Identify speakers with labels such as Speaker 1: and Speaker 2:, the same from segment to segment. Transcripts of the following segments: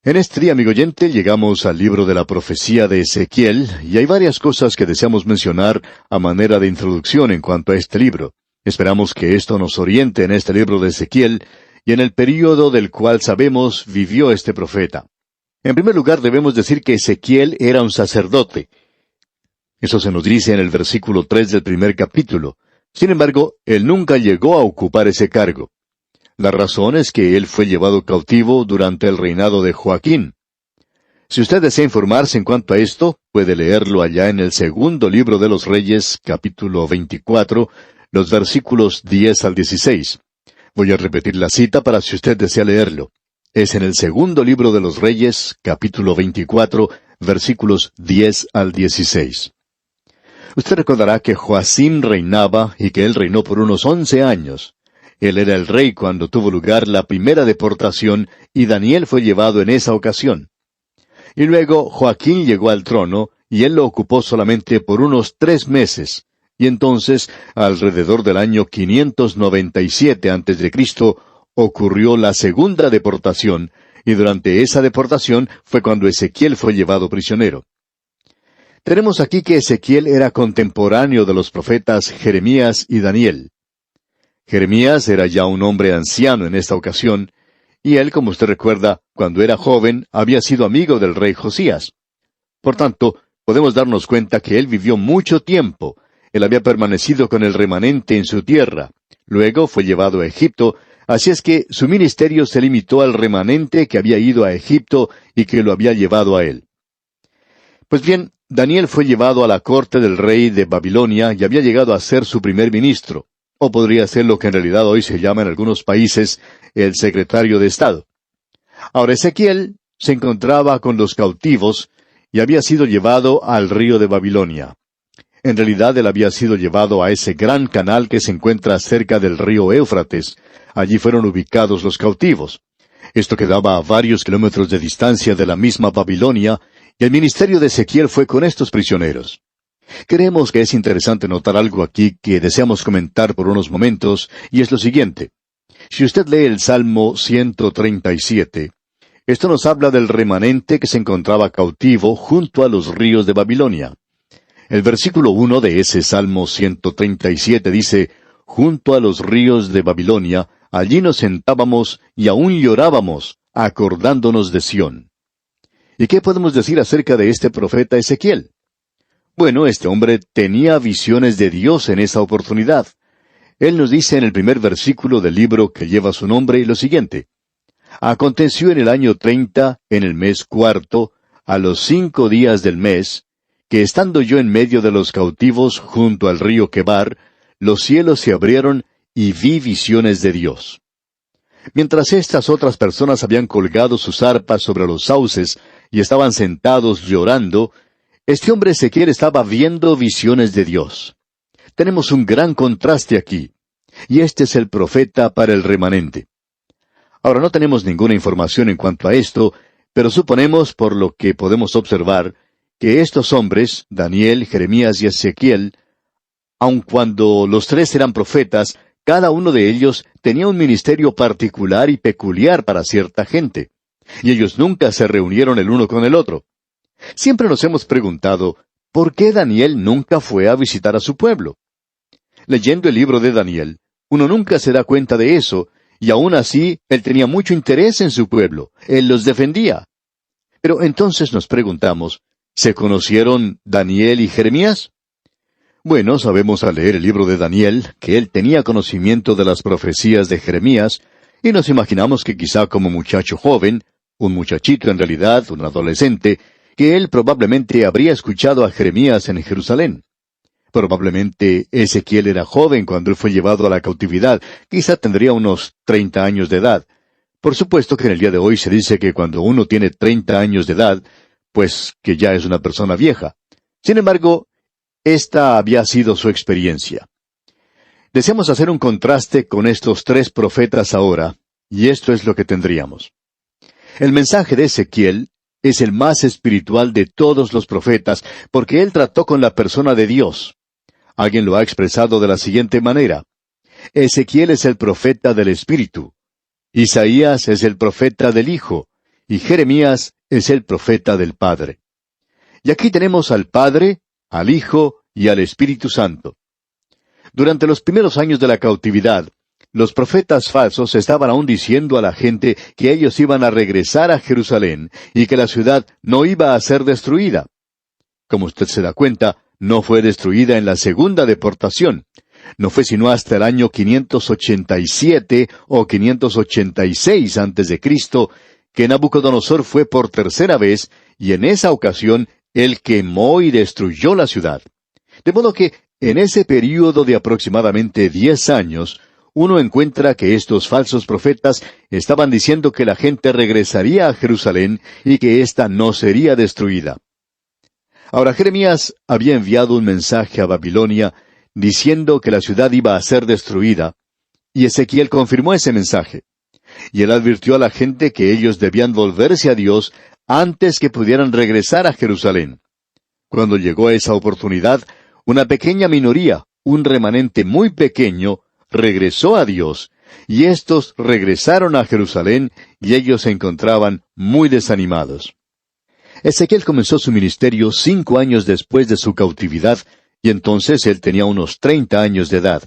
Speaker 1: En este día, amigo oyente, llegamos al libro de la profecía de Ezequiel, y hay varias cosas que deseamos mencionar a manera de introducción en cuanto a este libro. Esperamos que esto nos oriente en este libro de Ezequiel y en el período del cual sabemos vivió este profeta. En primer lugar, debemos decir que Ezequiel era un sacerdote. Eso se nos dice en el versículo 3 del primer capítulo. Sin embargo, él nunca llegó a ocupar ese cargo. La razón es que él fue llevado cautivo durante el reinado de Joaquín. Si usted desea informarse en cuanto a esto, puede leerlo allá en el segundo libro de los Reyes, capítulo 24, los versículos 10 al 16. Voy a repetir la cita para si usted desea leerlo. Es en el segundo libro de los Reyes, capítulo 24, versículos 10 al 16. Usted recordará que Joacim reinaba y que él reinó por unos 11 años. Él era el rey cuando tuvo lugar la primera deportación y Daniel fue llevado en esa ocasión. Y luego Joaquín llegó al trono y él lo ocupó solamente por unos 3 meses. Y entonces, alrededor del año 597 a.C., ocurrió la segunda deportación, y durante esa deportación fue cuando Ezequiel fue llevado prisionero. Tenemos aquí que Ezequiel era contemporáneo de los profetas Jeremías y Daniel. Jeremías era ya un hombre anciano en esta ocasión, y él, como usted recuerda, cuando era joven, había sido amigo del rey Josías. Por tanto, podemos darnos cuenta que él vivió mucho tiempo. Él había permanecido con el remanente en su tierra. Luego fue llevado a Egipto, así es que su ministerio se limitó al remanente que había ido a Egipto y que lo había llevado a él. Pues bien, Daniel fue llevado a la corte del rey de Babilonia y había llegado a ser su primer ministro. O podría ser lo que en realidad hoy se llama en algunos países el secretario de Estado. Ahora Ezequiel se encontraba con los cautivos y había sido llevado al río de Babilonia. En realidad él había sido llevado a ese gran canal que se encuentra cerca del río Éufrates. Allí fueron ubicados los cautivos. Esto quedaba a varios kilómetros de distancia de la misma Babilonia, y el ministerio de Ezequiel fue con estos prisioneros. Creemos que es interesante notar algo aquí que deseamos comentar por unos momentos, y es lo siguiente. Si usted lee el Salmo 137, esto nos habla del remanente que se encontraba cautivo junto a los ríos de Babilonia. El versículo 1 de ese Salmo 137 dice, «Junto a los ríos de Babilonia, allí nos sentábamos y aún llorábamos, acordándonos de Sión». ¿Y qué podemos decir acerca de este profeta Ezequiel? Bueno, este hombre tenía visiones de Dios en esa oportunidad. Él nos dice en el primer versículo del libro que lleva su nombre lo siguiente. «Aconteció en el año 30, en el mes cuarto, a los 5 días del mes, que estando yo en medio de los cautivos junto al río Quebar, los cielos se abrieron y vi visiones de Dios». Mientras estas otras personas habían colgado sus arpas sobre los sauces y estaban sentados llorando, este hombre Ezequiel estaba viendo visiones de Dios. Tenemos un gran contraste aquí, y este es el profeta para el remanente. Ahora no tenemos ninguna información en cuanto a esto, pero suponemos, por lo que podemos observar, que estos hombres, Daniel, Jeremías y Ezequiel, aun cuando los tres eran profetas, cada uno de ellos tenía un ministerio particular y peculiar para cierta gente, y ellos nunca se reunieron el uno con el otro. Siempre nos hemos preguntado, ¿por qué Daniel nunca fue a visitar a su pueblo? Leyendo el libro de Daniel, uno nunca se da cuenta de eso, y aún así, él tenía mucho interés en su pueblo, él los defendía. Pero entonces nos preguntamos, ¿se conocieron Daniel y Jeremías? Bueno, sabemos al leer el libro de Daniel que él tenía conocimiento de las profecías de Jeremías, y nos imaginamos que quizá como muchacho joven, un muchachito en realidad, un adolescente, que él probablemente habría escuchado a Jeremías en Jerusalén. Probablemente Ezequiel era joven cuando él fue llevado a la cautividad, quizá tendría unos 30 años de edad. Por supuesto que en el día de hoy se dice que cuando uno tiene 30 años de edad, pues que ya es una persona vieja. Sin embargo, esta había sido su experiencia. Deseamos hacer un contraste con estos tres profetas ahora, y esto es lo que tendríamos. El mensaje de Ezequiel es el más espiritual de todos los profetas, porque él trató con la persona de Dios. Alguien lo ha expresado de la siguiente manera. Ezequiel es el profeta del Espíritu. Isaías es el profeta del Hijo. y Jeremías es el profeta del Padre. Y aquí tenemos al Padre, al Hijo y al Espíritu Santo. Durante los primeros años de la cautividad, los profetas falsos estaban aún diciendo a la gente que ellos iban a regresar a Jerusalén y que la ciudad no iba a ser destruida. Como usted se da cuenta, no fue destruida en la segunda deportación. No fue sino hasta el año 587 o 586 antes de Cristo que Nabucodonosor fue por tercera vez, y en esa ocasión él quemó y destruyó la ciudad. De modo que en ese período de aproximadamente 10 años, uno encuentra que estos falsos profetas estaban diciendo que la gente regresaría a Jerusalén y que ésta no sería destruida. Ahora Jeremías había enviado un mensaje a Babilonia diciendo que la ciudad iba a ser destruida, y Ezequiel confirmó ese mensaje. Y él advirtió a la gente que ellos debían volverse a Dios antes que pudieran regresar a Jerusalén. Cuando llegó esa oportunidad, una pequeña minoría, un remanente muy pequeño, regresó a Dios, y éstos regresaron a Jerusalén, y ellos se encontraban muy desanimados. Ezequiel comenzó su ministerio 5 años después de su cautividad, y entonces él tenía unos 30 años de edad.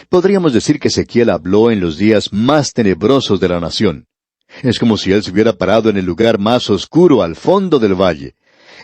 Speaker 1: Podríamos decir que Ezequiel habló en los días más tenebrosos de la nación. Es como si él se hubiera parado en el lugar más oscuro al fondo del valle.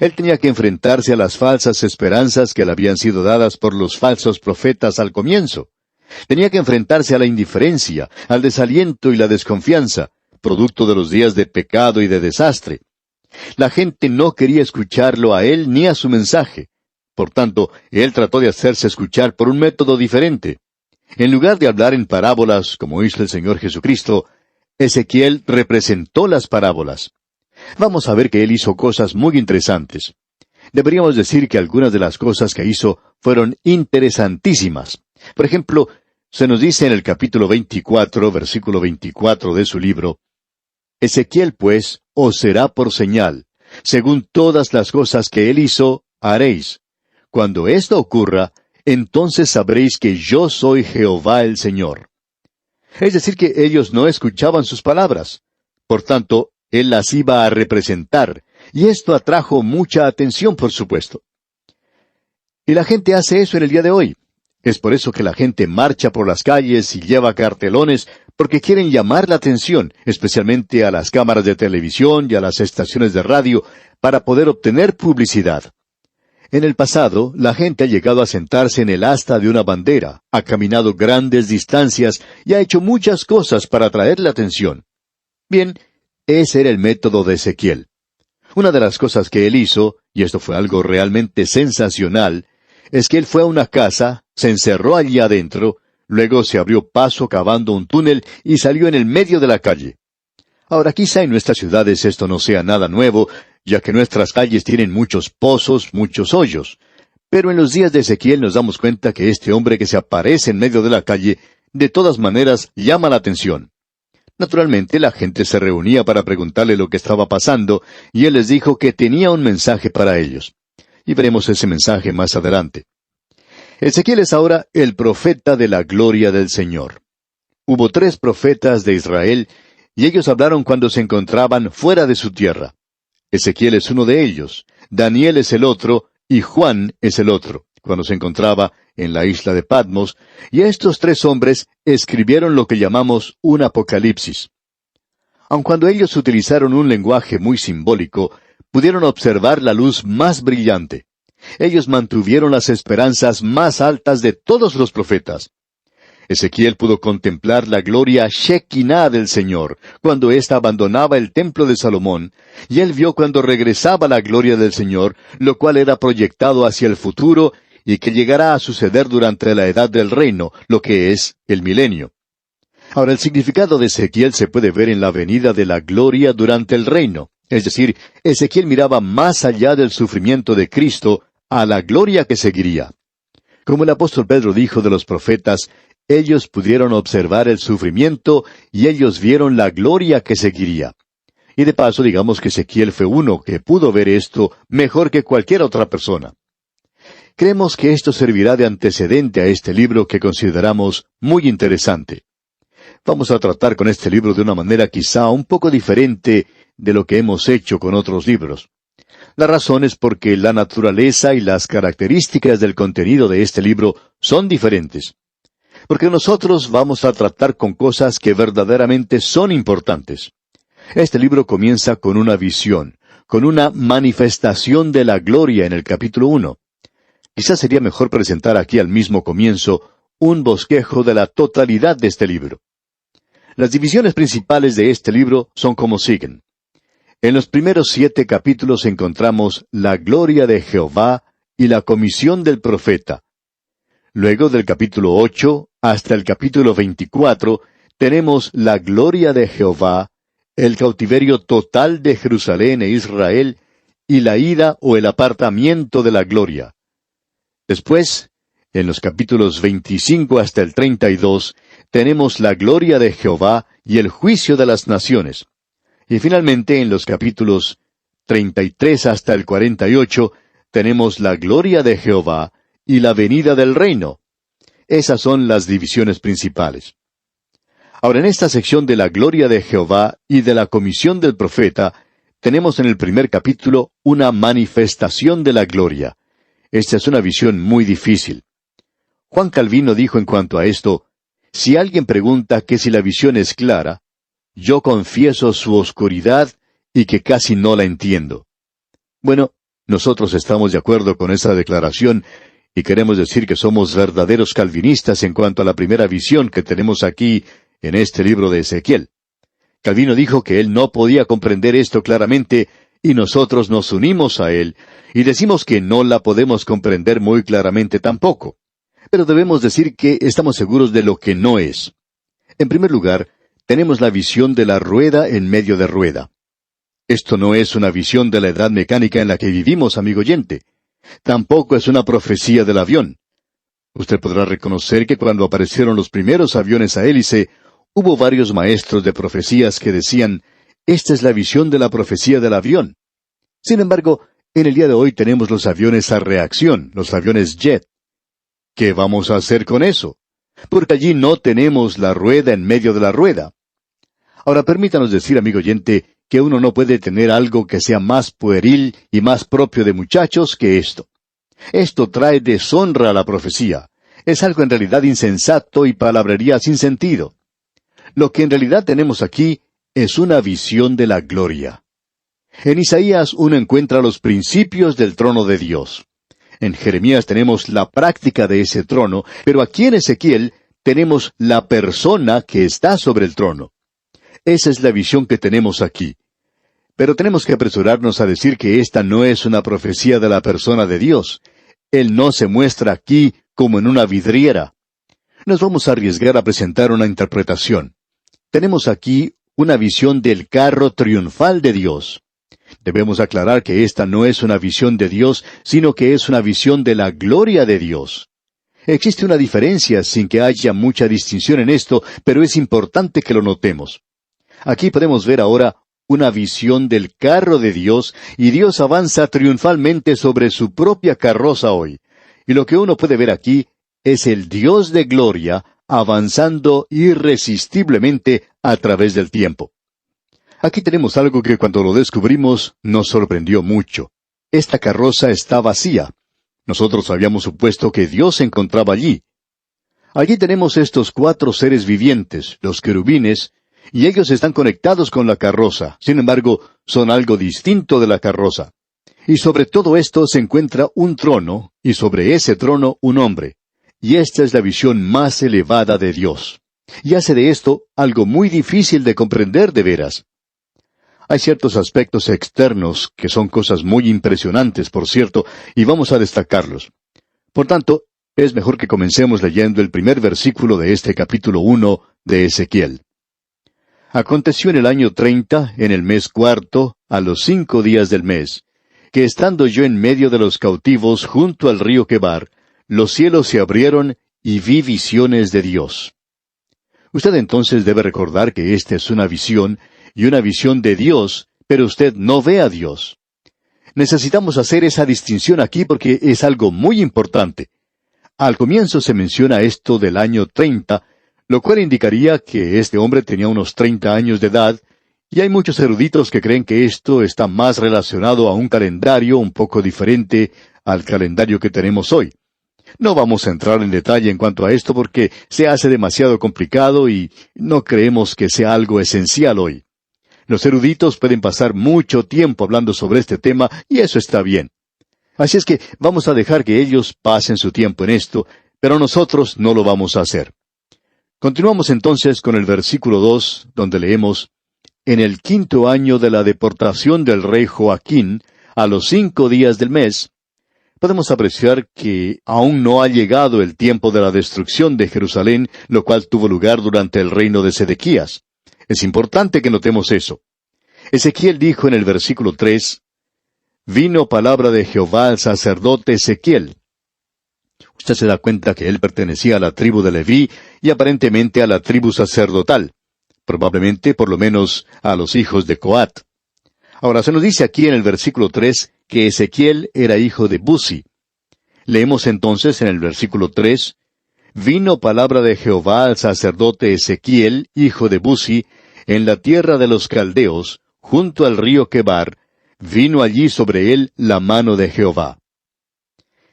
Speaker 1: Él tenía que enfrentarse a las falsas esperanzas que le habían sido dadas por los falsos profetas al comienzo. Tenía que enfrentarse a la indiferencia, al desaliento y la desconfianza, producto de los días de pecado y de desastre. La gente no quería escucharlo a él ni a su mensaje. Por tanto, él trató de hacerse escuchar por un método diferente. En lugar de hablar en parábolas, como hizo el Señor Jesucristo, Ezequiel representó las parábolas. Vamos a ver que él hizo cosas muy interesantes. Deberíamos decir que algunas de las cosas que hizo fueron interesantísimas. Por ejemplo, se nos dice en el capítulo 24, versículo 24 de su libro, Ezequiel, pues, os será por señal. Según todas las cosas que él hizo, haréis. Cuando esto ocurra, entonces sabréis que yo soy Jehová el Señor. Es decir, que ellos no escuchaban sus palabras. Por tanto, él las iba a representar, y esto atrajo mucha atención, por supuesto. Y la gente hace eso en el día de hoy. Es por eso que la gente marcha por las calles y lleva cartelones, porque quieren llamar la atención, especialmente a las cámaras de televisión y a las estaciones de radio, para poder obtener publicidad. En el pasado, la gente ha llegado a sentarse en el asta de una bandera, ha caminado grandes distancias y ha hecho muchas cosas para atraer la atención. Bien, ese era el método de Ezequiel. Una de las cosas que él hizo, y esto fue algo realmente sensacional, es que él fue a una casa, se encerró allí adentro, luego se abrió paso cavando un túnel y salió en el medio de la calle. Ahora, quizá en nuestras ciudades esto no sea nada nuevo, ya que nuestras calles tienen muchos pozos, muchos hoyos. Pero en los días de Ezequiel nos damos cuenta que este hombre que se aparece en medio de la calle, de todas maneras llama la atención. Naturalmente, la gente se reunía para preguntarle lo que estaba pasando, y él les dijo que tenía un mensaje para ellos. Y veremos ese mensaje más adelante. Ezequiel es ahora el profeta de la gloria del Señor. Hubo 3 profetas de Israel, y ellos hablaron cuando se encontraban fuera de su tierra. Ezequiel es uno de ellos, Daniel es el otro, y Juan es el otro, cuando se encontraba en la isla de Patmos, y estos 3 hombres escribieron lo que llamamos un apocalipsis. Aun cuando ellos utilizaron un lenguaje muy simbólico, pudieron observar la luz más brillante. Ellos mantuvieron las esperanzas más altas de todos los profetas. Ezequiel pudo contemplar la gloria Shekinah del Señor, cuando ésta abandonaba el templo de Salomón, y él vio cuando regresaba la gloria del Señor, lo cual era proyectado hacia el futuro, y que llegará a suceder durante la edad del reino, lo que es el milenio. Ahora, el significado de Ezequiel se puede ver en la venida de la gloria durante el reino. Es decir, Ezequiel miraba más allá del sufrimiento de Cristo a la gloria que seguiría. Como el apóstol Pedro dijo de los profetas, ellos pudieron observar el sufrimiento y ellos vieron la gloria que seguiría. Y de paso, digamos que Ezequiel fue uno que pudo ver esto mejor que cualquier otra persona. Creemos que esto servirá de antecedente a este libro que consideramos muy interesante. Vamos a tratar con este libro de una manera quizá un poco diferente de lo que hemos hecho con otros libros. La razón es porque la naturaleza y las características del contenido de este libro son diferentes. Porque nosotros vamos a tratar con cosas que verdaderamente son importantes. Este libro comienza con una visión, con una manifestación de la gloria en el capítulo 1. Quizás sería mejor presentar aquí al mismo comienzo un bosquejo de la totalidad de este libro. Las divisiones principales de este libro son como siguen. En los primeros 7 capítulos encontramos la gloria de Jehová y la comisión del profeta. Luego del capítulo 8 hasta el capítulo 24 tenemos la gloria de Jehová, el cautiverio total de Jerusalén e Israel y la ida o el apartamiento de la gloria. Después, en los capítulos 25 hasta el 32, tenemos la gloria de Jehová y el juicio de las naciones. Y finalmente, en los capítulos 33 hasta el 48, tenemos la gloria de Jehová y la venida del reino. Esas son las divisiones principales. Ahora, en esta sección de la gloria de Jehová y de la comisión del profeta, tenemos en el primer capítulo una manifestación de la gloria. Esta es una visión muy difícil. Juan Calvino dijo en cuanto a esto, si alguien pregunta que si la visión es clara, yo confieso su oscuridad y que casi no la entiendo. Bueno, nosotros estamos de acuerdo con esa declaración y queremos decir que somos verdaderos calvinistas en cuanto a la primera visión que tenemos aquí en este libro de Ezequiel. Calvino dijo que él no podía comprender esto claramente y nosotros nos unimos a él y decimos que no la podemos comprender muy claramente tampoco. Pero debemos decir que estamos seguros de lo que no es. En primer lugar, tenemos la visión de la rueda en medio de rueda. Esto no es una visión de la edad mecánica en la que vivimos, amigo oyente. Tampoco es una profecía del avión. Usted podrá reconocer que cuando aparecieron los primeros aviones a hélice, hubo varios maestros de profecías que decían, esta es la visión de la profecía del avión. Sin embargo, en el día de hoy tenemos los aviones a reacción, los aviones jet. ¿Qué vamos a hacer con eso? Porque allí no tenemos la rueda en medio de la rueda. Ahora permítanos decir, amigo oyente, que uno no puede tener algo que sea más pueril y más propio de muchachos que esto. Esto trae deshonra a la profecía. Es algo en realidad insensato y palabrería sin sentido. Lo que en realidad tenemos aquí es una visión de la gloria. En Isaías uno encuentra los principios del trono de Dios. En Jeremías tenemos la práctica de ese trono, pero aquí en Ezequiel tenemos la persona que está sobre el trono. Esa es la visión que tenemos aquí. Pero tenemos que apresurarnos a decir que esta no es una profecía de la persona de Dios. Él no se muestra aquí como en una vidriera. Nos vamos a arriesgar a presentar una interpretación. Tenemos aquí una visión del carro triunfal de Dios. Debemos aclarar que esta no es una visión de Dios, sino que es una visión de la gloria de Dios. Existe una diferencia sin que haya mucha distinción en esto, pero es importante que lo notemos. Aquí podemos ver ahora una visión del carro de Dios, y Dios avanza triunfalmente sobre su propia carroza hoy. Y lo que uno puede ver aquí es el Dios de gloria avanzando irresistiblemente a través del tiempo. Aquí tenemos algo que cuando lo descubrimos nos sorprendió mucho. Esta carroza está vacía. Nosotros habíamos supuesto que Dios se encontraba allí. Allí tenemos estos 4 seres vivientes, los querubines, y ellos están conectados con la carroza. Sin embargo, son algo distinto de la carroza. Y sobre todo esto se encuentra un trono, y sobre ese trono un hombre. Y esta es la visión más elevada de Dios. Y hace de esto algo muy difícil de comprender de veras. Hay ciertos aspectos externos que son cosas muy impresionantes, por cierto, y vamos a destacarlos. Por tanto, es mejor que comencemos leyendo el primer versículo de este capítulo 1 de Ezequiel. Aconteció en el año 30, en el mes 4, a los 5 días del mes, que estando yo en medio de los cautivos junto al río Quebar, los cielos se abrieron y vi visiones de Dios. Usted entonces debe recordar que esta es una visión, y una visión de Dios, pero usted no ve a Dios. Necesitamos hacer esa distinción aquí porque es algo muy importante. Al comienzo se menciona esto del año 30, lo cual indicaría que este hombre tenía unos 30 años de edad, Y hay muchos eruditos que creen que esto está más relacionado a un calendario un poco diferente al calendario que tenemos hoy. No vamos a entrar en detalle en cuanto a esto porque se hace demasiado complicado y no creemos que sea algo esencial hoy. Los eruditos pueden pasar mucho tiempo hablando sobre este tema y eso está bien. Así es que vamos a dejar que ellos pasen su tiempo en esto, pero nosotros no lo vamos a hacer. Continuamos entonces con el versículo 2, donde leemos: En el 5º año de la deportación del rey Joaquín, a los 5 días del mes, podemos apreciar que aún no ha llegado el tiempo de la destrucción de Jerusalén, lo cual tuvo lugar durante el reino de Sedequías. Es importante que notemos eso. Ezequiel dijo en el versículo 3, Vino palabra de Jehová al sacerdote Ezequiel. Usted se da cuenta que él pertenecía a la tribu de Leví y aparentemente a la tribu sacerdotal. Probablemente, por lo menos, a los hijos de Coat. Ahora, se nos dice aquí en el versículo 3 que Ezequiel era hijo de Buzi. Leemos entonces en el versículo 3, Vino palabra de Jehová al sacerdote Ezequiel, hijo de Buzi, en la tierra de los caldeos, junto al río Quebar, vino allí sobre él la mano de Jehová.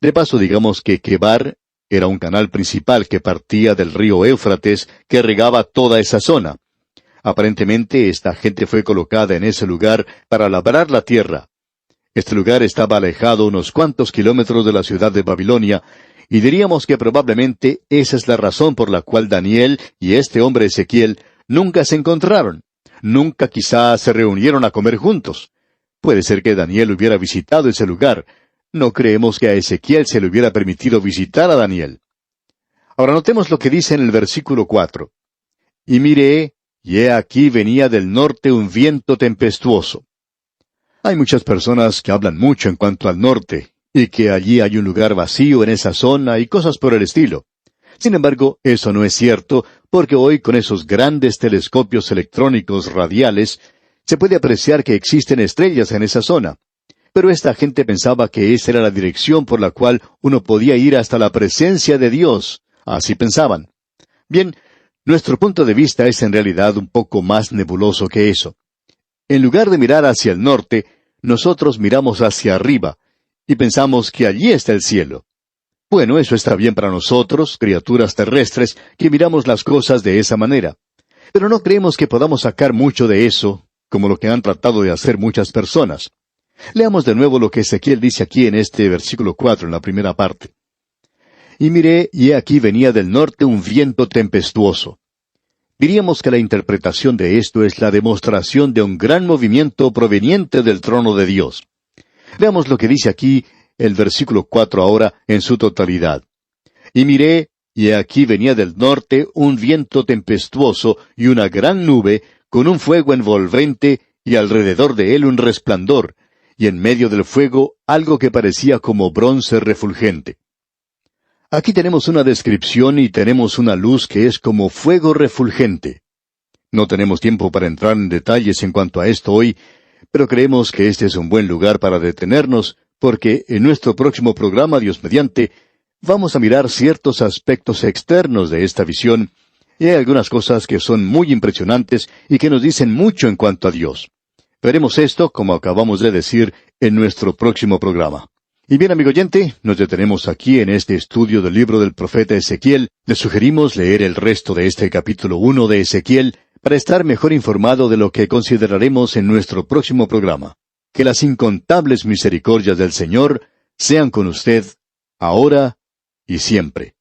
Speaker 1: De paso, digamos que Quebar era un canal principal que partía del río Éufrates, que regaba toda esa zona. Aparentemente, esta gente fue colocada en ese lugar para labrar la tierra. Este lugar estaba alejado unos cuantos kilómetros de la ciudad de Babilonia, y diríamos que probablemente esa es la razón por la cual Daniel y este hombre Ezequiel nunca se encontraron. Nunca quizás se reunieron a comer juntos. Puede ser que Daniel hubiera visitado ese lugar. No creemos que a Ezequiel se le hubiera permitido visitar a Daniel. Ahora notemos lo que dice en el versículo 4. Y miré, y he aquí venía del norte un viento tempestuoso. Hay muchas personas que hablan mucho en cuanto al norte, y que allí hay un lugar vacío en esa zona y cosas por el estilo. Sin embargo, eso no es cierto, porque hoy con esos grandes telescopios electrónicos radiales, se puede apreciar que existen estrellas en esa zona. Pero esta gente pensaba que esa era la dirección por la cual uno podía ir hasta la presencia de Dios. Así pensaban. Bien, nuestro punto de vista es en realidad un poco más nebuloso que eso. En lugar de mirar hacia el norte, nosotros miramos hacia arriba, y pensamos que allí está el cielo. Bueno, eso está bien para nosotros, criaturas terrestres, que miramos las cosas de esa manera. Pero no creemos que podamos sacar mucho de eso, como lo que han tratado de hacer muchas personas. Leamos de nuevo lo que Ezequiel dice aquí en este versículo 4, en la primera parte. Y miré, y he aquí venía del norte un viento tempestuoso. Diríamos que la interpretación de esto es la demostración de un gran movimiento proveniente del trono de Dios. Veamos lo que dice aquí el versículo 4 ahora en su totalidad. Y miré, y he aquí venía del norte un viento tempestuoso y una gran nube, con un fuego envolvente, y alrededor de él un resplandor, y en medio del fuego algo que parecía como bronce refulgente. Aquí tenemos una descripción y tenemos una luz que es como fuego refulgente. No tenemos tiempo para entrar en detalles en cuanto a esto hoy, pero creemos que este es un buen lugar para detenernos, porque en nuestro próximo programa, Dios mediante, vamos a mirar ciertos aspectos externos de esta visión, y hay algunas cosas que son muy impresionantes y que nos dicen mucho en cuanto a Dios. Veremos esto, como acabamos de decir, en nuestro próximo programa. Y bien, amigo oyente, nos detenemos aquí en este estudio del libro del profeta Ezequiel. Le sugerimos leer el resto de este capítulo 1 de Ezequiel para estar mejor informado de lo que consideraremos en nuestro próximo programa. Que las incontables misericordias del Señor sean con usted, ahora y siempre.